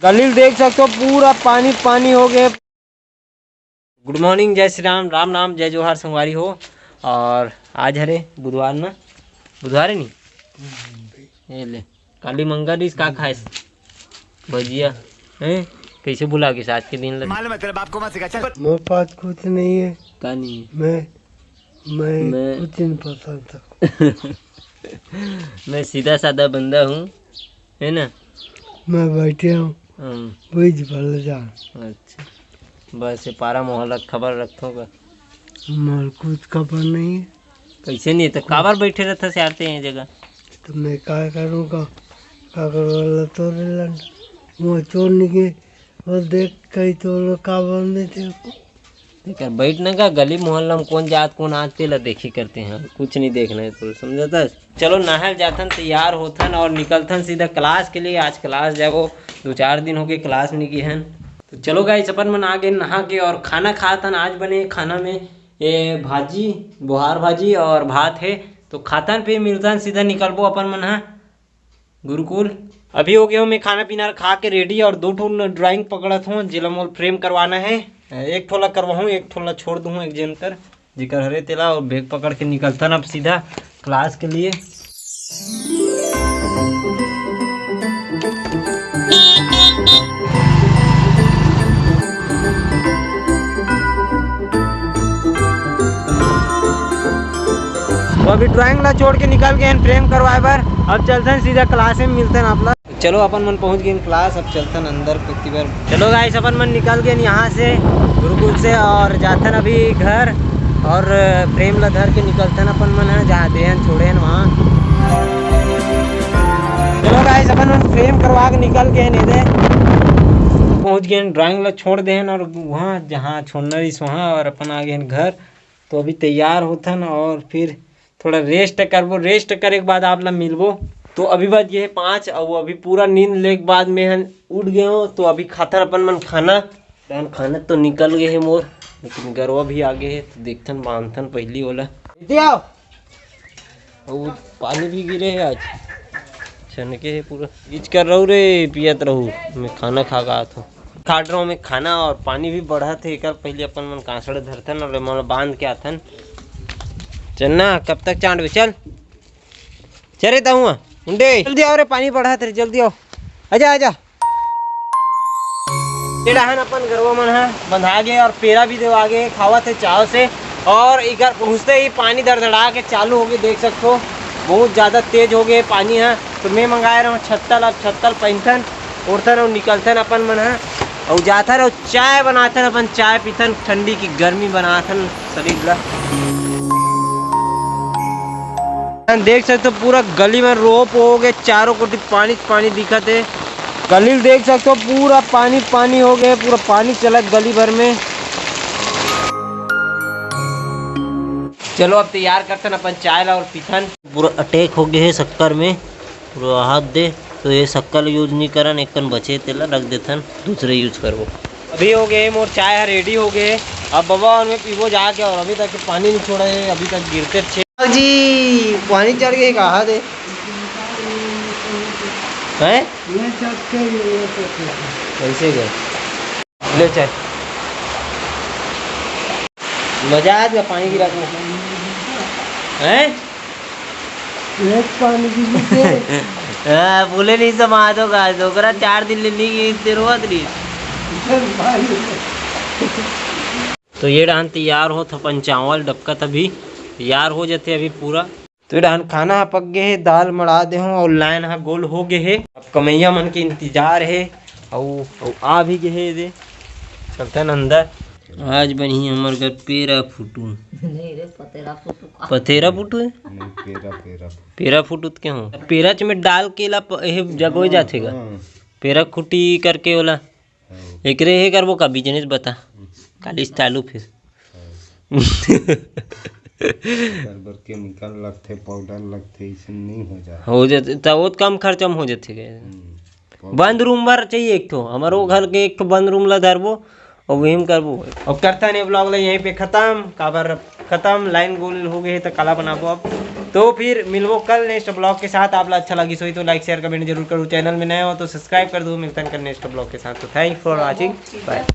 गली देख सकते हो पूरा पानी पानी हो गया। गुड मॉर्निंग, जय श्री राम, राम नाम जय जोहार संगवारी हो। और आज हरे बुधवार ना, बुधवार है नहीं ये ले काली मंगल इस का खाए भजिया हैं। कैसे भुला के आज के दिन मालूम है तेरे बाप को मत सिखा। चल मेरे पास कुछ नहीं है। का नहीं है? मैं कुछ नहीं पसंद मैं सीधा साधा बंदा हूँ, है ना। मैं बैठे हूँ अच्छा, बस ये पारा मोहल्ला खबर रखो का मोर कुछ खबर नहीं है। कैसे नहीं तो काबर बैठे रहता से आते हैं जगह। तो मैं क्या करूँगा, क्या करूँगा तो वो चोर निकले और देख कहीं तो लोग काबर में थे देखकर बैठने का। गली मोहल्ला में कौन जात कौन आते ला देखी करते हैं, कुछ नहीं देखना है तो समझता। चलो नहल जाथन तैयार होथन और निकलथन सीधा क्लास के लिए। आज क्लास जागो 2-4 दिन हो गए क्लास नहीं की हैं। तो चलो गाइस अपन मन आ गए नहा के और खाना खातन। आज बने खाना में ये भाजी, बुहार भाजी और भात है। तो खातन पे मिलतन सीधा निकलबो अपन मन है गुरुकुल। अभी हो गया हूँ मैं खाना पीना खा के रेडी और 2 ठो ड्राइंग पकड़त हूँ जिला मोल फ्रेम करवाना है। एक ठोला करवाऊँ, एक ठोला छोड़ दूँ एक जन कर जिकर हरे तेला और बैग पकड़ के निकलता अब सीधा क्लास के लिए। तो अभी ड्राइंग ला छोड़ के निकल गए फ्रेम करवाए बार। अब चलते हैं सीधा क्लास में मिलते हैं आप लोग। चलो अपन मन पहुंच गए क्लास, अब चलते हैं अंदर कितनी बार। चलो गाइस अपन मन निकल गए यहाँ से गुरुकुल से और जाते हैं अभी घर और फ्रेम ला धर के निकलते हैं अपन मन है जहाँ दे छोड़े हैं वहाँ। चलो गाइस अपन मन फ्रेम करवा के निकल गए नहीं दे पहुँच गए ड्राइंग ला छोड़ दे और वहाँ जहाँ छोड़ना रही वहाँ और अपन आ गए घर। तो अभी तैयार होते हैं और फिर थोड़ा रेस्ट करबो। रेस्ट करे के बाद आप ला मिलबो। तो अभी बात ये है 5 और अभी पूरा नींद ले के बाद में हम उठ गए हो। तो अभी खाता अपन मन खाना खाना तो निकल गए है मोर, लेकिन गरवा भी आगे है तो देखथन बांधथन पहली वाला और पानी भी गिरे है आज छनके है पूरा गीच कर रहू रे पियत रहू। मैं खाना खा गया था खाट रहा हूँ मैं खाना और पानी भी बढ़ा थे। एक पहले अपन मन कांसड़े धरथन और मन बांध के आथन। चलना कब तक चांद चल चले हुआ उंडे जल्दी आओ रे पानी बढ़ा थे जल्दी आओ आजा आजा। डहान अपन गरवा मन है बंधा गए और पेड़ा भी देवा गए खावा थे चाव से। और इधर पहुँचते ही पानी धड़धड़ा के चालू हो गए, देख सकते हो बहुत ज़्यादा तेज हो गए पानी है। तो मैं मंगाए रहा हूँ छत्तल, अब छत्तल पहनथन उड़थन और निकलथन अपन मन है और जाथन और चाय बनाथन अपन चाय पीथन ठंडी की गर्मी बनाथन शरीर ला। देख सकते हो पूरा गली में रोप हो गए चारों कोटी पानी पानी दिखत है। गली देख सकते हो पूरा पानी पानी हो गए, पूरा पानी चला गली भर में। चलो अब तैयार करते हैं अपन चाय ला और पीथन। पूरा अटैक हो गए है शक्कर में पूरा हाथ दे। तो ये शक्कर यूज नहीं करन एक बचे तेला रख देथन दूसरे यूज करबो। अभी हो गए मोर चाय रेडी हो गए। अब बाबा और मैं पीबो जाके और अभी तक पानी नहीं छोड़ा है, अभी तक गिरते थे जी पानी चढ़ गए कहा दे हैं कैसे गए ले चल मजा आ गया पानी गिरा के हैं पानी बोले नहीं समा दो गा दोकरा 4 दिन ले नहीं रोत रही। तो ये डान तैयार हो था पंचावल डबका तभी तैयार हो जाते अभी पूरा। तो डान खाना पक गए है, दाल मड़ा दे हूँ और लाइन हा गोल हो गए है। अब कमैया मन के इंतजार है और आ भी गए है दे चलते न अंदर। आज बनी हमारे घर पेरा फुटू पतेरा फुटू है पेरा फुटू के हो पेरा में डाल के ला जगो जाते गा पेरा खुटी करके ओला एकरे हे करबो का बिजनेस बता कालिस चालू फिर केमिकल लगते पाउडर लगते इसे नहीं हो जाते तो बहुत कम खर्चा में हो जाते। बंद रूम बार चाहिए एक तो हमारो घर के एक तो बंद रूम ला धरबो और वही में करबो। अब करता नहीं ब्लॉग ला यहीं पे खत्म काबर खत्म लाइन गोल हो गए तो काला बनाबो अब। तो फिर मिलवो कल नेक्स्ट ब्लॉग के साथ। आप अच्छा लगी सोई तो लाइक शेयर कमेंट जरूर करो। चैनल में नए हो तो सब्सक्राइब कर दो। मिलते हैं कल नेक्स्ट ब्लॉग के साथ। तो थैंक फॉर वॉचिंग, बाय।